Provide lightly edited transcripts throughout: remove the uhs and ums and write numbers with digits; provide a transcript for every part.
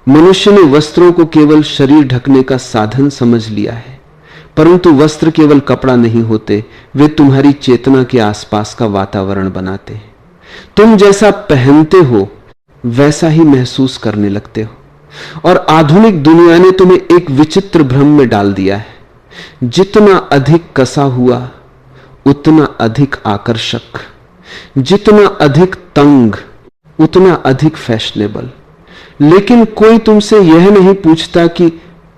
मनुष्य ने वस्त्रों को केवल शरीर ढकने का साधन समझ लिया है, परंतु वस्त्र केवल कपड़ा नहीं होते, वे तुम्हारी चेतना के आसपास का वातावरण बनाते हैं। तुम जैसा पहनते हो वैसा ही महसूस करने लगते हो, और आधुनिक दुनिया ने तुम्हें एक विचित्र भ्रम में डाल दिया है। जितना अधिक कसा हुआ उतना अधिक आकर्षक, जितना अधिक तंग उतना अधिक फैशनेबल। लेकिन कोई तुमसे यह नहीं पूछता कि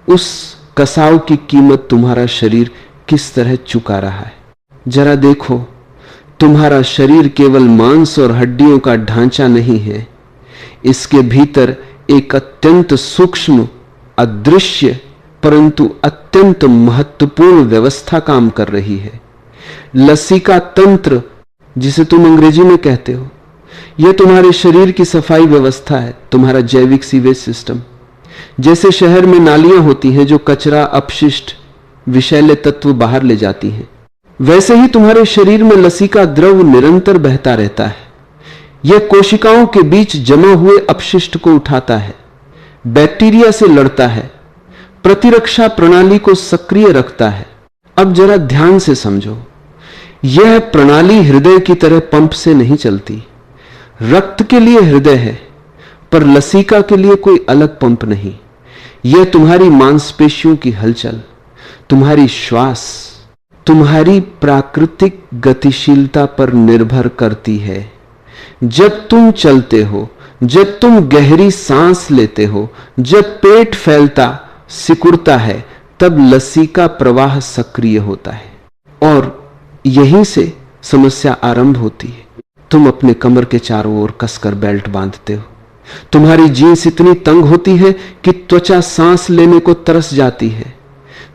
उस कसाव की कीमत तुम्हारा शरीर किस तरह चुका रहा है। जरा देखो, तुम्हारा शरीर केवल मांस और हड्डियों का ढांचा नहीं है, इसके भीतर एक अत्यंत सूक्ष्म, अदृश्य परंतु अत्यंत महत्वपूर्ण व्यवस्था काम कर रही है। लसीका तंत्र, जिसे तुम अंग्रेजी में कहते हो, यह तुम्हारे शरीर की सफाई व्यवस्था है, तुम्हारा जैविक सीवेज सिस्टम। जैसे शहर में नालियां होती हैं जो कचरा, अपशिष्ट, विषैले तत्व बाहर ले जाती हैं, वैसे ही तुम्हारे शरीर में लसीका द्रव निरंतर बहता रहता है। यह कोशिकाओं के बीच जमा हुए अपशिष्ट को उठाता है, बैक्टीरिया से लड़ता है, प्रतिरक्षा प्रणाली को सक्रिय रखता है। अब जरा ध्यान से समझो, यह प्रणाली हृदय की तरह पंप से नहीं चलती। रक्त के लिए हृदय है, पर लसीका के लिए कोई अलग पंप नहीं। यह तुम्हारी मांसपेशियों की हलचल, तुम्हारी श्वास, तुम्हारी प्राकृतिक गतिशीलता पर निर्भर करती है। जब तुम चलते हो, जब तुम गहरी सांस लेते हो, जब पेट फैलता, सिकुड़ता है, तब लसीका प्रवाह सक्रिय होता है, और यहीं से समस्या आरंभ होती है। तुम अपने कमर के चारों ओर कसकर बेल्ट बांधते हो, तुम्हारी जींस इतनी तंग होती है कि त्वचा सांस लेने को तरस जाती है।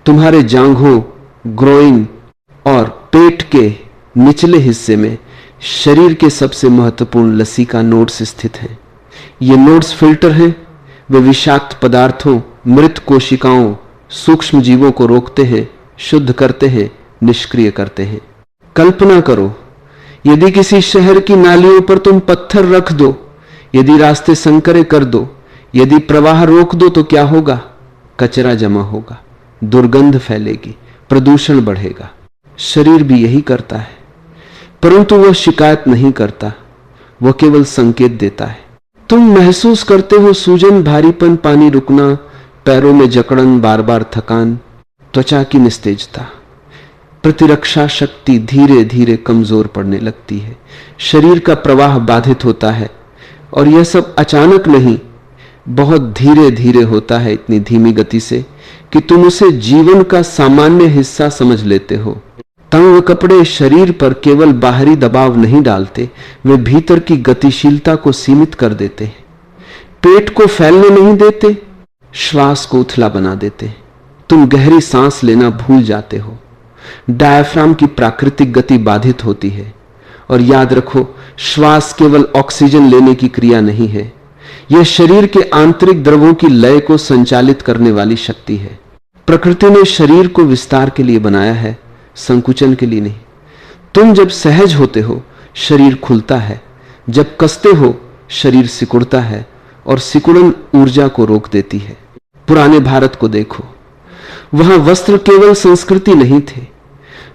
तुम्हारे जांघों, ग्रोइन और पेट के निचले हिस्से में शरीर के सबसे महत्वपूर्ण लसीका नोड्स स्थित हैं। ये नोड्स फिल्टर हैं, वे विषाक्त पदार्थों, मृत कोशिकाओं, सूक्ष्म जीवों को रोकते हैं, शुद्ध करते हैं, निष्क्रिय करते हैं। कल्पना करो, यदि किसी शहर की नालियों पर तुम पत्थर रख दो, यदि रास्ते संकरे कर दो, यदि प्रवाह रोक दो, तो क्या होगा? कचरा जमा होगा, दुर्गंध फैलेगी, प्रदूषण बढ़ेगा। शरीर भी यही करता है, परंतु वह शिकायत नहीं करता, वह केवल संकेत देता है। तुम महसूस करते हो सूजन, भारीपन, पानी रुकना, पैरों में जकड़न, बार बार थकान, त्वचा की निस्तेजता। प्रतिरक्षा शक्ति धीरे धीरे कमजोर पड़ने लगती है, शरीर का प्रवाह बाधित होता है, और यह सब अचानक नहीं, बहुत धीरे धीरे होता है, इतनी धीमी गति से कि तुम उसे जीवन का सामान्य हिस्सा समझ लेते हो। तंग कपड़े शरीर पर केवल बाहरी दबाव नहीं डालते, वे भीतर की गतिशीलता को सीमित कर देते हैं। पेट को फैलने नहीं देते, श्वास को उथला बना देते। तुम गहरी सांस लेना भूल जाते हो, डायफ्राम की प्राकृतिक गति बाधित होती है। और याद रखो, श्वास केवल ऑक्सीजन लेने की क्रिया नहीं है, यह शरीर के आंतरिक द्रवों की लय को संचालित करने वाली शक्ति है। प्रकृति ने शरीर को विस्तार के लिए बनाया है, संकुचन के लिए नहीं। तुम जब सहज होते हो, शरीर खुलता है, जब कसते हो, शरीर सिकुड़ता है, और सिकुड़न ऊर्जा को रोक देती है। पुराने भारत को देखो, वहां वस्त्र केवल संस्कृति नहीं थे,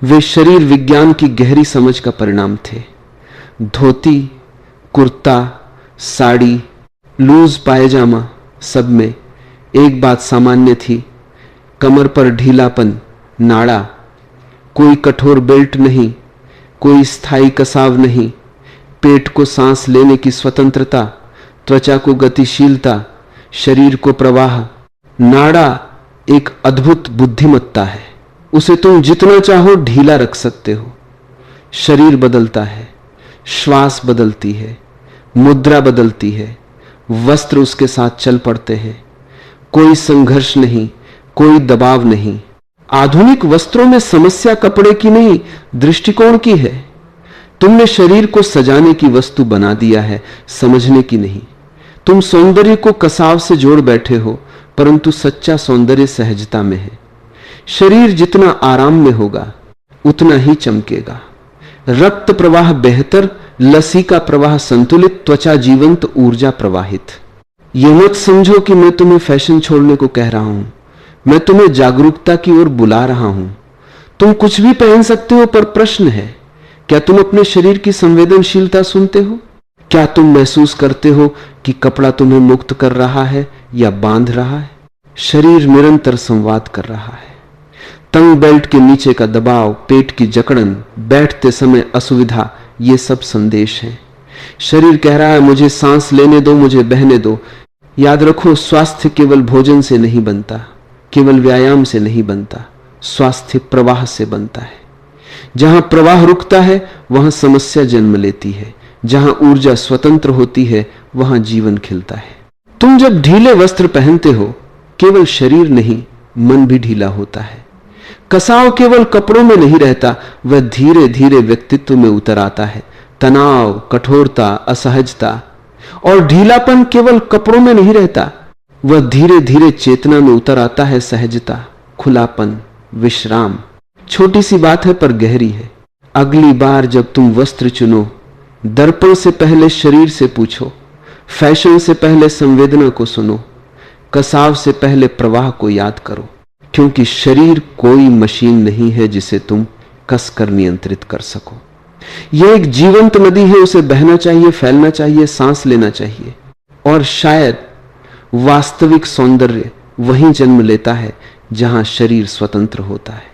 वे शरीर विज्ञान की गहरी समझ का परिणाम थे। धोती, कुर्ता, साड़ी, लूज पायजामा, सब में एक बात सामान्य थी, कमर पर ढीलापन, नाड़ा, कोई कठोर बेल्ट नहीं, कोई स्थायी कसाव नहीं, पेट को सांस लेने की स्वतंत्रता, त्वचा को गतिशीलता, शरीर को प्रवाह। नाड़ा एक अद्भुत बुद्धिमत्ता है, उसे तुम जितना चाहो ढीला रख सकते हो। शरीर बदलता है, श्वास बदलती है, मुद्रा बदलती है, वस्त्र उसके साथ चल पड़ते हैं। कोई संघर्ष नहीं, कोई दबाव नहीं। आधुनिक वस्त्रों में समस्या कपड़े की नहीं, दृष्टिकोण की है। तुमने शरीर को सजाने की वस्तु बना दिया है, समझने की नहीं। तुम सौंदर्य को कसाव से जोड़ बैठे हो, परंतु सच्चा सौंदर्य सहजता में है। शरीर जितना आराम में होगा उतना ही चमकेगा। रक्त प्रवाह बेहतर, लसीका प्रवाह संतुलित, त्वचा जीवंत, ऊर्जा प्रवाहित। यह मत समझो कि मैं तुम्हें फैशन छोड़ने को कह रहा हूं, मैं तुम्हें जागरूकता की ओर बुला रहा हूं। तुम कुछ भी पहन सकते हो, पर प्रश्न है, क्या तुम अपने शरीर की संवेदनशीलता सुनते हो? क्या तुम महसूस करते हो कि कपड़ा तुम्हें मुक्त कर रहा है या बांध रहा है? शरीर निरंतर संवाद कर रहा है। तंग बेल्ट के नीचे का दबाव, पेट की जकड़न, बैठते समय असुविधा, ये सब संदेश हैं। शरीर कह रहा है मुझे सांस लेने दो, मुझे बहने दो। याद रखो, स्वास्थ्य केवल भोजन से नहीं बनता, केवल व्यायाम से नहीं बनता, स्वास्थ्य प्रवाह से बनता है। जहां प्रवाह रुकता है वहां समस्या जन्म लेती है, जहां ऊर्जा स्वतंत्र होती है वहां जीवन खिलता है। तुम जब ढीले वस्त्र पहनते हो, केवल शरीर नहीं, मन भी ढीला होता है। कसाव केवल कपड़ों में नहीं रहता, वह धीरे धीरे व्यक्तित्व में उतर आता है। तनाव, कठोरता, असहजता और ढीलापन केवल कपड़ों में नहीं रहता, वह धीरे धीरे चेतना में उतर आता है। सहजता, खुलापन, विश्राम। छोटी सी बात है पर गहरी है। अगली बार जब तुम वस्त्र चुनो, दर्पण से पहले शरीर से पूछो, फैशन से पहले संवेदना को सुनो, कसाव से पहले प्रवाह को याद करो। क्योंकि शरीर कोई मशीन नहीं है जिसे तुम कसकर नियंत्रित कर सको। यह एक जीवंत नदी है, उसे बहना चाहिए, फैलना चाहिए, सांस लेना चाहिए। और शायद वास्तविक सौंदर्य वहीं जन्म लेता है जहां शरीर स्वतंत्र होता है।